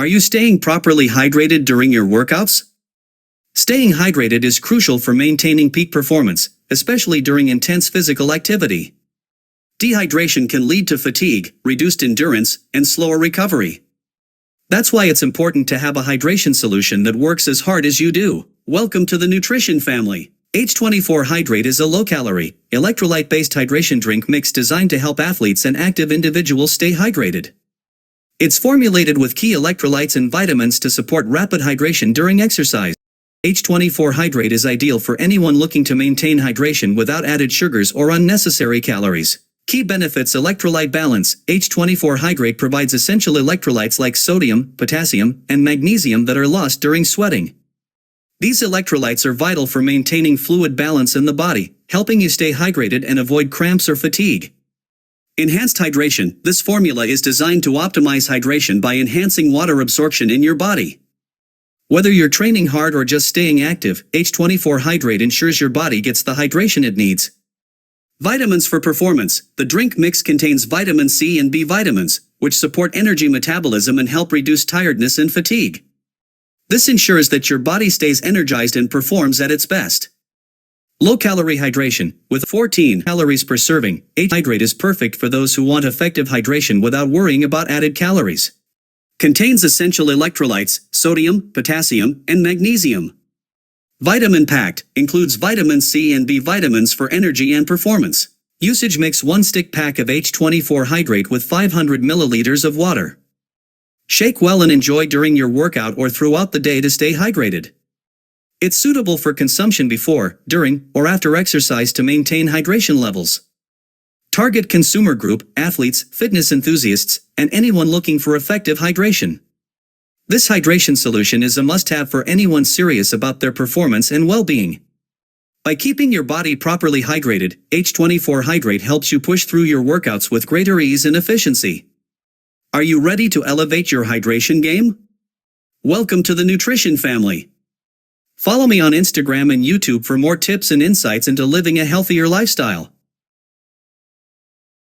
Are you staying properly hydrated during your workouts? Staying hydrated is crucial for maintaining peak performance, especially during intense physical activity. Dehydration can lead to fatigue, reduced endurance, and slower recovery. That's why it's important to have a hydration solution that works as hard as you do. Welcome to the nutrition family. H24 Hydrate is a low-calorie, electrolyte-based hydration drink mix designed to help athletes and active individuals stay hydrated. It's formulated with key electrolytes and vitamins to support rapid hydration during exercise. H24 Hydrate is ideal for anyone looking to maintain hydration without added sugars or unnecessary calories. Key benefits: electrolyte balance. H24 Hydrate provides essential electrolytes like sodium, potassium, and magnesium that are lost during sweating. These electrolytes are vital for maintaining fluid balance in the body, helping you stay hydrated and avoid cramps or fatigue. Enhanced hydration. This formula is designed to optimize hydration by enhancing water absorption in your body. Whether you're training hard or just staying active, H24 Hydrate ensures your body gets the hydration it needs. Vitamins for performance. The drink mix contains vitamin C and B vitamins, which support energy metabolism and help reduce tiredness and fatigue. This ensures that your body stays energized and performs at its best. Low-calorie hydration. With 14 calories per serving, Hydrate is perfect for those who want effective hydration without worrying about added calories. Contains essential electrolytes, sodium, potassium, and magnesium. Vitamin-packed, includes vitamin C and B vitamins for energy and performance. Usage: mix 1 stick pack of H24 Hydrate with 500 milliliters of water. Shake well and enjoy during your workout or throughout the day to stay hydrated. It's suitable for consumption before, during, or after exercise to maintain hydration levels. Target consumer group: athletes, fitness enthusiasts, and anyone looking for effective hydration. This hydration solution is a must-have for anyone serious about their performance and well-being. By keeping your body properly hydrated, H24 Hydrate helps you push through your workouts with greater ease and efficiency. Are you ready to elevate your hydration game? Welcome to the nutrition family. Follow me on Instagram and YouTube for more tips and insights into living a healthier lifestyle.